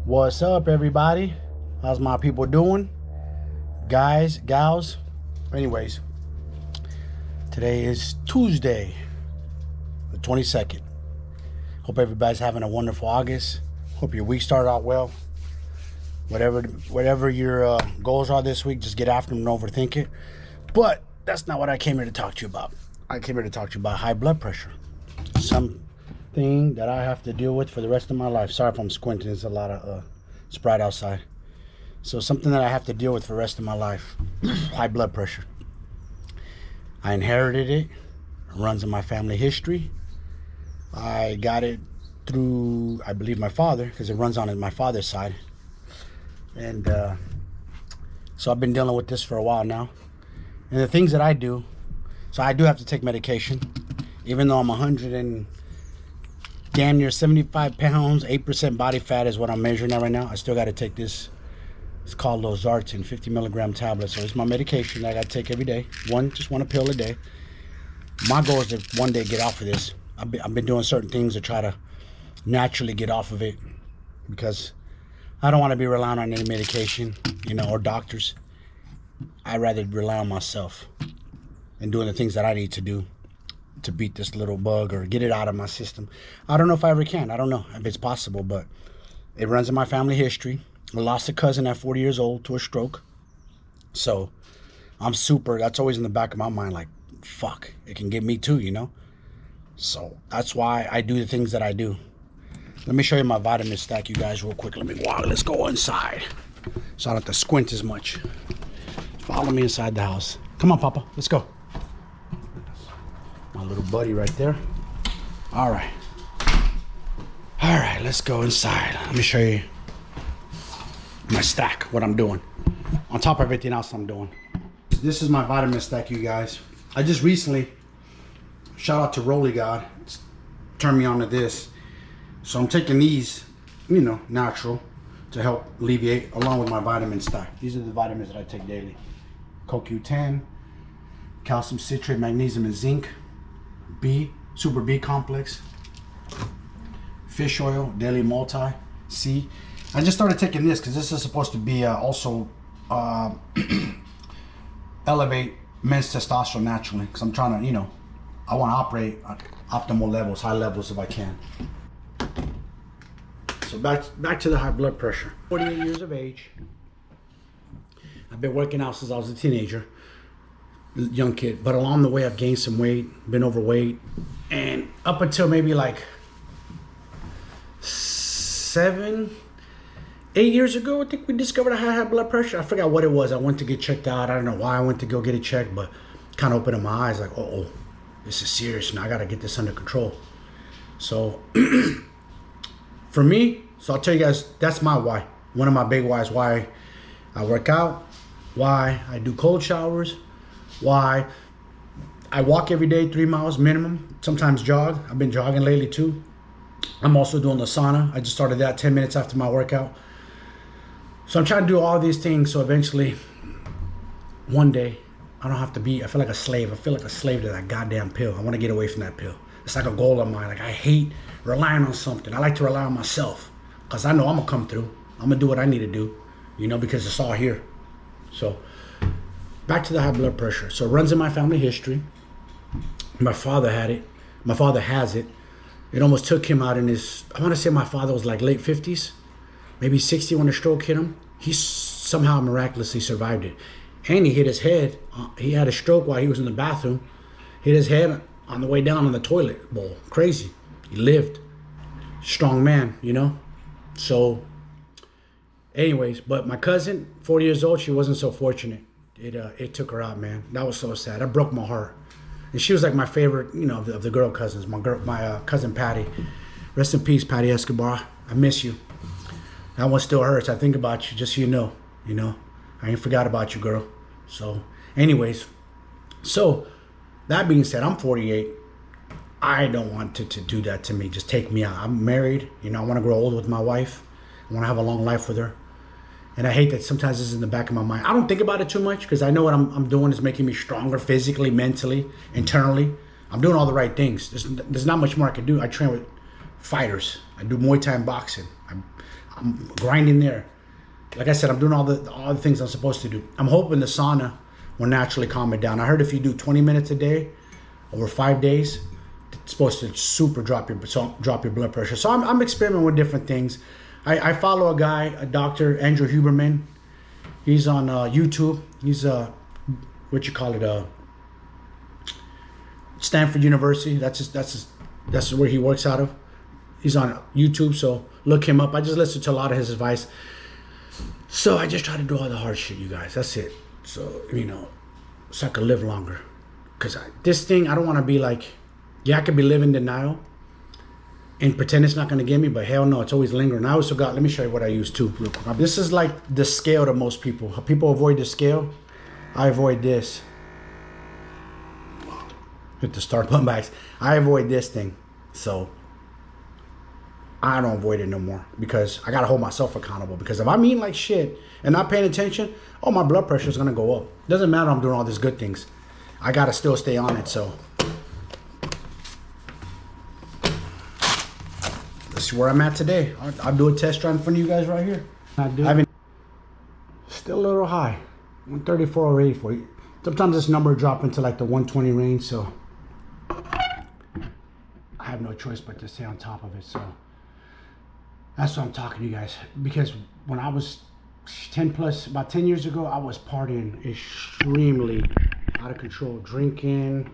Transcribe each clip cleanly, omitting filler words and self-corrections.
What's up, everybody? How's my people doing? Guys, gals? Anyways, today is Tuesday, the 22nd. Hope everybody's having a wonderful August. Hope your week started out well. Whatever your goals are this week, just get after them and overthink it. But that's not what I came here to talk to you about. I came here to talk to you about high blood pressure. Something that I have to deal with for the rest of my life. Sorry if I'm squinting. There's a lot of it's bright outside. So something that I have to deal with for the rest of my life. High blood pressure. I inherited it. It runs in my family history. I got it through, I believe, my father, because it runs on my father's side. And so I've been dealing with this for a while now. And the things that I do, so I do have to take medication, even though I'm 100 and damn near 75 pounds, 8% body fat is what I'm measuring at right now. I still got to take this. It's called Losartan, 50 milligram tablets. So it's my medication that I got to take every day. Just one pill a day. My goal is to one day get off of this. I've been doing certain things to try to naturally get off of it, because I don't want to be relying on any medication, or doctors. I'd rather rely on myself and doing the things that I need to do to beat this little bug or get it out of my system. I don't know if I ever can. I don't know if it's possible, but it runs in my family history. I lost a cousin at 40 years old to a stroke. So that's always in the back of my mind, like, fuck, it can get me too, So that's why I do the things that I do. Let me show you my vitamin stack, you guys, real quick. Let's go inside so I don't have to squint as much. Follow me inside the house. Come on, Papa, let's go. My little buddy right there. All right, let's go inside. Let me show you my stack, what I'm doing on top of everything else I'm doing. This is my vitamin stack, you guys. I just recently, shout out to Rolly God, turned me on to this. So I'm taking these, natural, to help alleviate, along with my vitamin stack. These are the vitamins that I take daily. CoQ10, calcium citrate, magnesium and zinc, super B complex, fish oil, daily multi, C. I just started taking this because this is supposed to be also elevate men's testosterone naturally, because I'm trying to, I want to operate at optimal levels, high levels if I can. So back to the high blood pressure. 48 years of age. I've been working out since I was a teenager, young kid, but along the way I've gained some weight, been overweight, and up until maybe like 7, 8 years ago, I think we discovered I had high blood pressure. I forgot what it was. I went to get checked out. I don't know why I went to go get it checked, but kind of opened my eyes like, oh, this is serious now. I got to get this under control. So for me, so I'll tell you guys, that's my why. One of my big whys, why I work out, why I do cold showers, why I walk every day 3 miles minimum, sometimes jog. I've been jogging lately too. I'm also doing the sauna. I just started that 10 minutes after my workout. So I'm trying to do all these things so eventually one day I don't have to I feel like a slave. I feel like a slave to that goddamn pill. I want to get away from that pill. It's like a goal of mine. Like, I hate relying on something. I like to rely on myself, because I know I'm going to come through. I'm going to do what I need to do, because it's all here. So back to the high blood pressure. So it runs in my family history. My father had it. My father has it. It almost took him out in his, I want to say my father was like late 50s, maybe 60 when the stroke hit him. He somehow miraculously survived it. And he hit his head. He had a stroke while he was in the bathroom. Hit his head on the way down in the toilet bowl. Crazy. He lived. Strong man, So anyways, but my cousin, 40 years old, she wasn't so fortunate. It took her out, man. That was so sad. That broke my heart. And she was like my favorite, of the girl cousins. My cousin Patty. Rest in peace, Patty Escobar. I miss you. That one still hurts. I think about you, just so you know. I ain't forgot about you, girl. So anyways, so that being said, I'm 48. I don't want to do that to me. Just take me out. I'm married. I want to grow old with my wife. I want to have a long life with her. And I hate that sometimes this is in the back of my mind. I don't think about it too much, because I know what I'm doing is making me stronger physically, mentally, internally. I'm doing all the right things. There's not much more I can do. I train with fighters. I do Muay Thai and boxing. I'm grinding there. Like I said, I'm doing all the things I'm supposed to do. I'm hoping the sauna will naturally calm it down. I heard if you do 20 minutes a day over 5 days, it's supposed to super drop your blood pressure. So I'm experimenting with different things. I follow a guy, a doctor, Andrew Huberman. He's on YouTube. He's Stanford University. That's where he works out of. He's on YouTube, so look him up. I just listen to a lot of his advice. So I just try to do all the hard shit, you guys. That's it. So, so I could live longer. Because this thing, I don't want to be like, yeah, I could be living denial and pretend it's not going to get me, but hell no, it's always lingering. I also got, let me show you what I use too, real quick. This is like the scale to most people. People avoid the scale. I avoid this. Hit the start button back. I avoid this thing. So I don't avoid it no more because I got to hold myself accountable. Because if I'm eating like shit and not paying attention, oh, my blood pressure is going to go up. Doesn't matter I'm doing all these good things. I got to still stay on it. So let's see where I'm at today. I'll do a test run for you guys right here. Still a little high. 134 or 84. Sometimes this number drop into like the 120 range. So I have no choice but to stay on top of it. So that's what I'm talking to you guys, because when I was about 10 years ago, I was partying extremely out of control, drinking.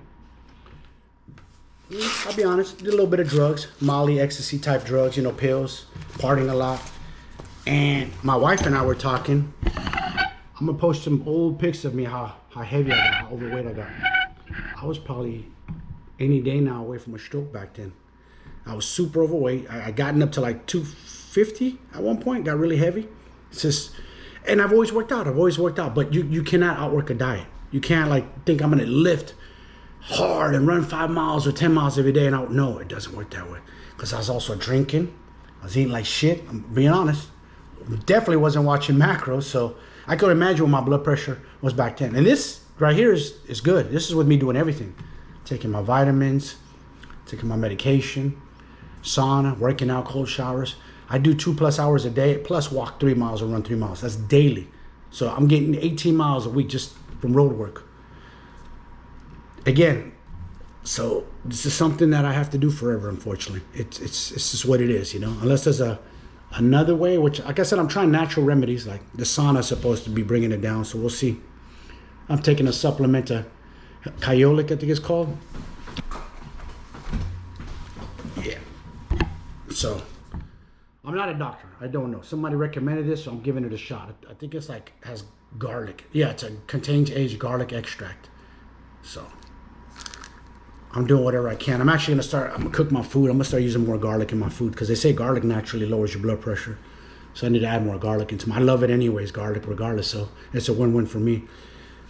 I'll be honest, did a little bit of drugs, Molly, ecstasy type drugs, pills, partying a lot. And my wife and I were talking. I'm gonna post some old pics of me, how heavy I got, how overweight I got. I was probably any day now away from a stroke back then. I was super overweight. I gotten up to like 250 at one point, got really heavy. It's just, and I've always worked out, but you cannot outwork a diet. You can't like think I'm gonna lift hard and run 5 miles or 10 miles every day and no, it doesn't work that way. Because I was also drinking, I was eating like shit, I'm being honest. Definitely wasn't watching macros, so I could imagine what my blood pressure was back then. And this right here is good. This is with me doing everything. Taking my vitamins, taking my medication, sauna, working out, cold showers. I do 2+ hours a day, plus walk 3 miles or run 3 miles. That's daily. So I'm getting 18 miles a week just from road work. Again, so this is something that I have to do forever, unfortunately. It's just what it is, unless there's another way, which, like I said, I'm trying natural remedies. Like the sauna is supposed to be bringing it down, so we'll see. I'm taking a supplement, Kyolic, I think it's called. Yeah. So I'm not a doctor. I don't know. Somebody recommended this, so I'm giving it a shot. I think it's like has garlic. Yeah, contains aged garlic extract. So I'm doing whatever I can. I'm actually I'm gonna cook my food. I'm gonna start using more garlic in my food because they say garlic naturally lowers your blood pressure. So I need to add more garlic into I love it anyways, garlic regardless. So it's a win-win for me.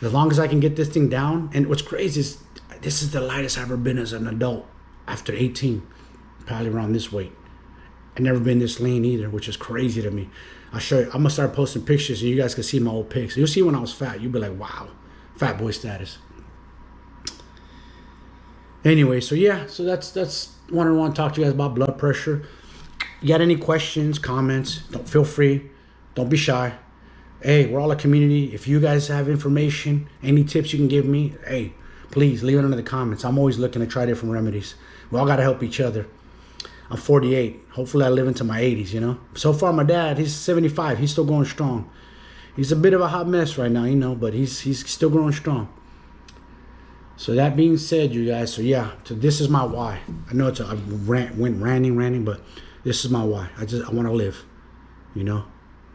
As long as I can get this thing down. And what's crazy is this is the lightest I've ever been as an adult after 18, probably around this weight. I've never been this lean either, which is crazy to me. I'll show you. I'm gonna start posting pictures so you guys can see my old pics. You'll see when I was fat. You'll be like, wow, fat boy status. Anyway, so yeah, so that's what I want to talk to you guys about blood pressure. You got any questions, comments, don't feel free. Don't be shy. Hey, we're all a community. If you guys have information, any tips you can give me, hey, please leave it under the comments. I'm always looking to try different remedies. We all got to help each other. I'm 48. Hopefully I live into my 80s, So far, my dad, he's 75. He's still going strong. He's a bit of a hot mess right now, but he's still growing strong. So that being said, you guys, so this is my why. I know I went ranting, but this is my why. I want to live,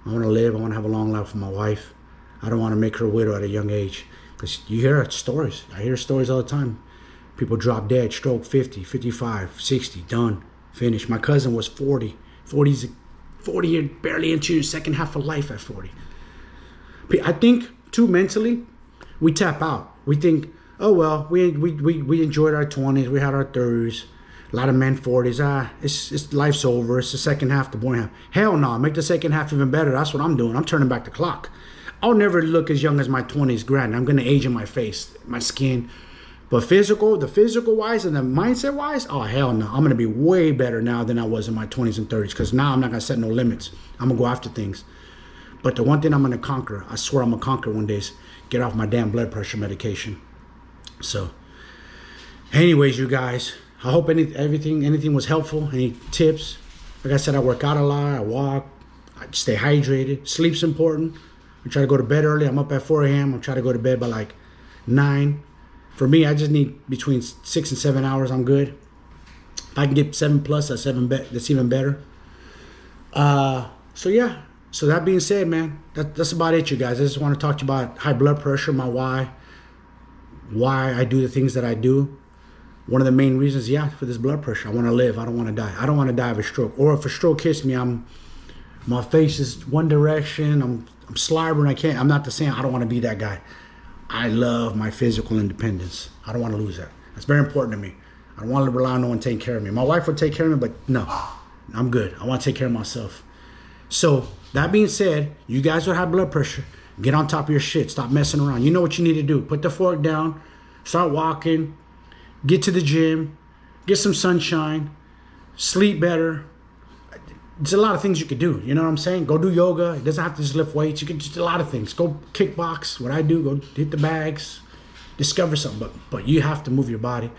I want to live. I want to have a long life with my wife. I don't want to make her a widow at a young age. Because you hear stories. I hear stories all the time. People drop dead, stroke, 50, 55, 60, done, finished. My cousin was 40. 40 and barely into your second half of life at 40. I think, too, mentally, we tap out. We think, oh, well, we enjoyed our 20s. We had our 30s. A lot of men 40s. It's life's over. It's the second half, the boring half. Hell no, make the second half even better. That's what I'm doing. I'm turning back the clock. I'll never look as young as my 20s. Granted, I'm going to age in my face, my skin, But the physical wise and the mindset wise, oh hell no. I'm gonna be way better now than I was in my 20s and 30s, because now I'm not gonna set no limits. I'm gonna go after things. But the one thing I'm gonna conquer, I swear I'm gonna conquer one day, is get off my damn blood pressure medication. So anyways, you guys, I hope anything was helpful. Any tips? Like I said, I work out a lot, I walk, I stay hydrated. Sleep's important. I try to go to bed early. I'm up at 4 a.m. I try to go to bed by like 9. For me, I just need between 6 and 7 hours. I'm good. If I can get 7+, that's even better. So yeah. So that being said, man, that's about it, you guys. I just want to talk to you about high blood pressure, my why I do the things that I do. One of the main reasons, yeah, for this blood pressure. I want to live. I don't want to die. I don't want to die of a stroke. Or if a stroke hits me, my face is one direction. I'm slobbering. I'm not the same. I don't want to be that guy. I love my physical independence. I don't want to lose that. That's very important to me. I don't want to rely on no one taking care of me. My wife will take care of me, but no, I'm good. I want to take care of myself. So that being said, you guys will have blood pressure. Get on top of your shit. Stop messing around. You know what you need to do. Put the fork down. Start walking. Get to the gym. Get some sunshine. Sleep better. There's a lot of things you could do. You know what I'm saying? Go do yoga. It doesn't have to just lift weights. You can just do a lot of things. Go kickbox. What I do, go hit the bags. Discover something. But you have to move your body.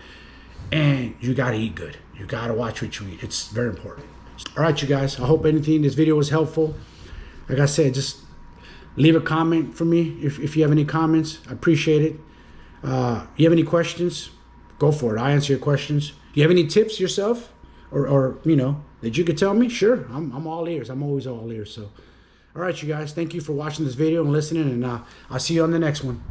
And you got to eat good. You got to watch what you eat. It's very important. All right, you guys. I hope this video was helpful. Like I said, just leave a comment for me if you have any comments. I appreciate it. You have any questions? Go for it. I answer your questions. You have any tips yourself? Or you know, that you could tell me? Sure, I'm all ears. I'm always all ears. So, all right, you guys. Thank you for watching this video and listening, and I'll see you on the next one.